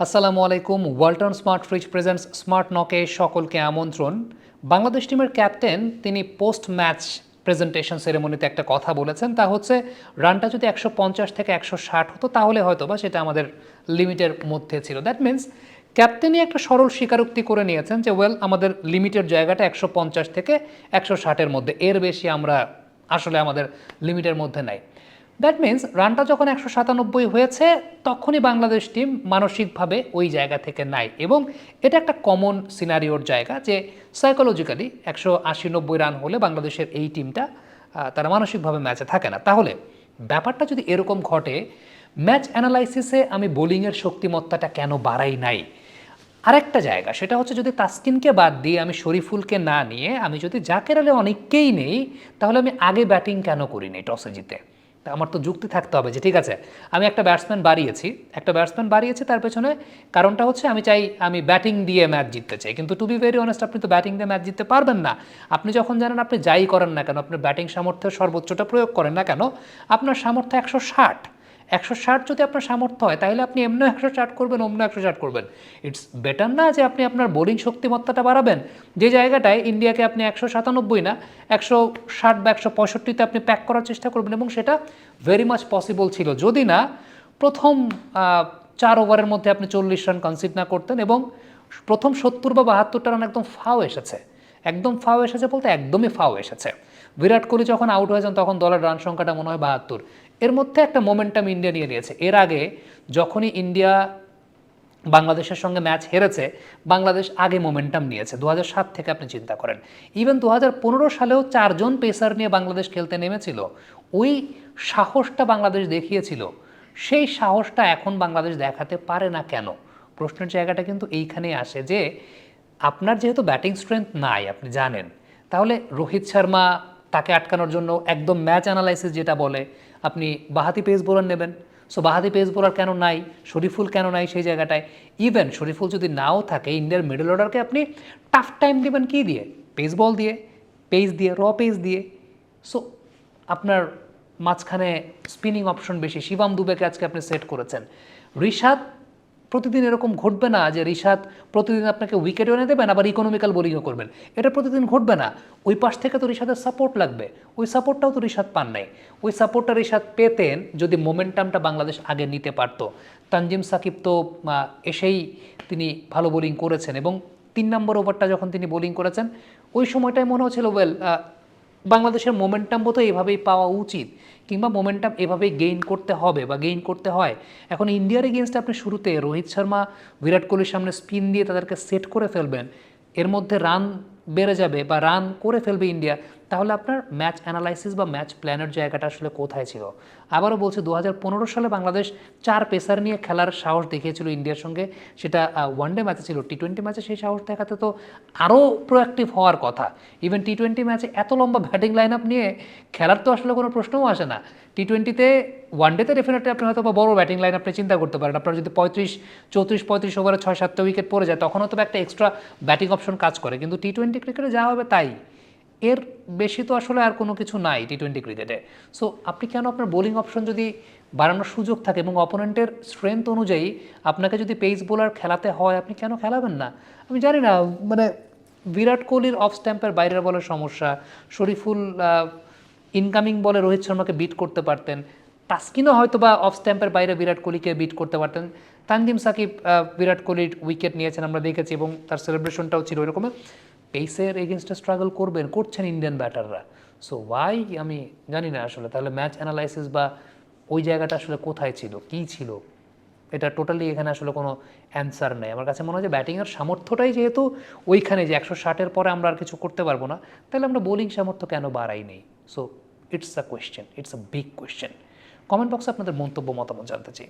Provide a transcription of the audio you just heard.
আসসালামু আলাইকুম। Walton smart fridge presents smart নকে সকলকে আমন্ত্রণ। বাংলাদেশ টিমের ক্যাপ্টেন তিনি পোস্ট ম্যাচ প্রেজেন্টেশন সেরেমনিতে একটা কথা বলেছেন, তা হচ্ছে রানটা যদি 150 থেকে 160 হতো তাহলে হয়তো বা সেটা আমাদের লিমিটের মধ্যে ছিল। দ্যাট মিন্স ক্যাপ্টেনই একটা সরল স্বীকারোক্তি করে নিয়েছেন যে ওয়েল আমাদের লিমিটের জায়গাটা 150 থেকে 160-এর মধ্যে, এর বেশি আমরা আসলে আমাদের লিমিটের মধ্যে নাই। দ্যাট মিন্স রানটা যখন 197 হয়েছে তখনই বাংলাদেশ টিম মানসিকভাবে ওই জায়গা থেকে নাই, এবং এটা একটা কমন সিনারিওর জায়গা যে সাইকোলজিক্যালি 180-90 রান হলে বাংলাদেশের এই টিমটা তারা মানসিকভাবে ম্যাচে থাকে না। তাহলে ব্যাপারটা যদি এরকম ঘটে, ম্যাচ অ্যানালাইসিসে আমি বোলিংয়ের শক্তিমত্তাটা কেন বাড়াই নাই? আরেকটা জায়গা সেটা হচ্ছে যদি তাসকিনকে বাদ দিয়ে আমি শরীফুলকে না নিয়ে আমি যদি জাকের আলী অনেককেই নেই, তাহলে আমি আগে ব্যাটিং কেন করিনি টসে জিতে? তা আমার তো যুক্তি থাকতে হবে যে ঠিক আছে আমি একটা ব্যাটসম্যান বাড়িয়েছি, তার পেছনে কারণটা হচ্ছে আমি চাই আমি ব্যাটিং দিয়ে ম্যাচ জিততে চাই। কিন্তু টু বি ভেরি অনেস্ট, আপনি তো ব্যাটিং দিয়ে ম্যাচ জিততে পারবেন না। আপনি যখন জানেন আপনি যাই করেন না কেন, আপনার ব্যাটিং সামর্থ্যের সর্বোচ্চটা প্রয়োগ করেন না কেন, আপনার সামর্থ্য 160 যদি আপনার সামর্থ্য হয় তাহলে আপনি এমনিও 160 করবেন, অমনিও 160 করবেন। ইটস বেটার না যে আপনি আপনার বোলিং শক্তিমত্তাটা বাড়াবেন, যে জায়গাটায় ইন্ডিয়াকে আপনি 197 না 160 বা 165-তে আপনি প্যাক করার চেষ্টা করবেন, এবং সেটা ভেরি মাচ পসিবল ছিল যদি না প্রথম 4 ওভারের মধ্যে আপনি 40 রান কনসিড না করতেন, এবং প্রথম 70 বা 72টা রান একদম ফাও এসেছে। বলতে একদমই ফাও এসেছে। বিরাট কোহলি যখন আউট হয়েছেন তখন দলের রান সংখ্যাটা মনে হয় 72। এর মধ্যে একটা মোমেন্টাম ইন্ডিয়া নিয়ে নিয়েছে। এর আগে যখনই ইন্ডিয়া বাংলাদেশের সঙ্গে ম্যাচ হেরেছে, বাংলাদেশ আগে মোমেন্টাম নিয়েছে। 2007 থেকে আপনি চিন্তা করেন, ইভেন 2015 সালেও 4 জন পেসার নিয়ে বাংলাদেশ খেলতে নেমেছিল। ওই সাহসটা বাংলাদেশ দেখিয়েছিল, সেই সাহসটা এখন বাংলাদেশ দেখাতে পারে না কেন? প্রশ্নের জায়গাটা কিন্তু এইখানেই আসে যে আপনার যেহেতু ব্যাটিং স্ট্রেংথ নাই আপনি জানেন, তাহলে রোহিত শর্মা তাকে আটকানোর জন্য একদম ম্যাচ অ্যানালাইসিস যেটা বলে আপনি বাঁহাতি পেস বোলার নেবেন। সো বাঁহাতি পেস বোলার কেন নাই, শরীফুল কেন নাই সেই জায়গাটায়? ইভেন শরীফুল যদি নাও থাকে, ইন্ডিয়ার মিডল অর্ডারকে আপনি টাফ টাইম দেবেন কী দিয়ে? পেস বল দিয়ে, র পেস দিয়ে। সো আপনার মাঝখানে স্পিনিং অপশন বেশি। শিবাম দুবেকে আজকে আপনি সেট করেছেন। ঋষাদ প্রতিদিন এরকম ঘটবে না যে ঋষাদ প্রতিদিন আপনাকে উইকেট এনে দেবেন আবার ইকোনমিক্যাল বোলিংও করবেন, এটা প্রতিদিন ঘটবে না। ওই পাশ থেকে তো ঋষাদের সাপোর্ট লাগবে, ওই সাপোর্টটাও তো ঋষাদ পান নাই। ওই সাপোর্টটা ঋষাদ পেতেন যদি মোমেন্টামটা বাংলাদেশ আগে নিতে পারতো। তানজিম সাকিব তো এসেই তিনি ভালো বোলিং করেছেন, এবং 3 নম্বর ওভারটা যখন তিনি বোলিং করেছেন ওই সময়টায় মনে হচ্ছিল ওয়েল বাংলাদেশের মোমেন্টাম বোধ এভাবেই পাওয়া উচিত, কিংবা মোমেন্টাম এভাবেই গেইন করতে হবে বা গেইন করতে হয়। এখন ইন্ডিয়ার এগেনস্টে আপনি শুরুতে রোহিত শর্মা বিরাট কোহলির সামনে স্পিন দিয়ে তাদেরকে সেট করে ফেলবেন, এর মধ্যে রান বেড়ে যাবে বা রান করে ফেলবে ইন্ডিয়া, তাহলে আপনার ম্যাচ অ্যানালাইসিস বা ম্যাচ প্ল্যানের জায়গাটা আসলে কোথায় ছিল? আবারও বলছি, 2015 সালে বাংলাদেশ 4 পেসার নিয়ে খেলার সাহস দেখিয়েছিল ইন্ডিয়ার সঙ্গে, সেটা ওয়ানডে ম্যাচে ছিল। টি-20 ম্যাচে সেই সাহস দেখাতে তো আরও প্রোঅ্যাক্টিভ হওয়ার কথা। ইভেন টি-20 ম্যাচে এত লম্বা ব্যাটিং লাইন আপ নিয়ে খেলার তো আসলে কোনো প্রশ্নও আসে না। টি-20তে ওয়ানডেতে ডেফিনেটলি আপনি হয়তো বা বড় ব্যাটিং লাইন আপনি চিন্তা করতে পারেন, আপনার যদি 34-35 ওভারে 6-7টা উইকেট পড়ে যায় তখন হয়তো একটা এক্সট্রা ব্যাটিং অপশন কাজ করে, কিন্তু টি-20 ক্রিকেটে যা হবে তাই, এর বেশি তো আসলে আর কোনো কিছু নাই টি-20 ক্রিকেটে। সো আপনি কেন আপনার বোলিং অপশন যদি বাড়ানোর সুযোগ থাকে এবং অপোনেন্টের স্ট্রেংথ অনুযায়ী আপনাকে যদি পেস বোলার খেলাতে হয়, আপনি কেন খেলাবেন না? আমি জানি না, মানে বিরাট কোহলির অফ স্ট্যাম্পের বাইরের বলের সমস্যা, শরীফুল ইনকামিং বলে রোহিত শর্মাকে বিট করতে পারতেন, তাসকিনও হয়তো বা অফ স্ট্যাম্পের বাইরে বিরাট কোহলিকে বিট করতে পারতেন, তানজিম সাকিব বিরাট কোহলির উইকেট নিয়েছেন আমরা দেখেছি, এবং তার সেলিব্রেশনটাও ছিল ওই রকমের। পেসের এগেনস্টে স্ট্রাগল করছেন ইন্ডিয়ান ব্যাটাররা। সো ওয়াই আমি জানি না আসলে তাহলে ম্যাচ অ্যানালাইসিস বা ওই জায়গাটা আসলে কোথায় ছিল, কী ছিল, এটা টোটালি এখানে আসলে কোনো অ্যান্সার নেই। আমার কাছে মনে হয় যে ব্যাটিংয়ের সামর্থ্যটাই যেহেতু ওইখানে যে 160-এর পরে আমরা আর কিছু করতে পারবো না, তাহলে আমরা বোলিং সামর্থ্য কেন বাড়াই নেই? So it's a question, it's a big question. Comment বক্সে আপনাদের মন্তব্য মতামত জানতে চাই।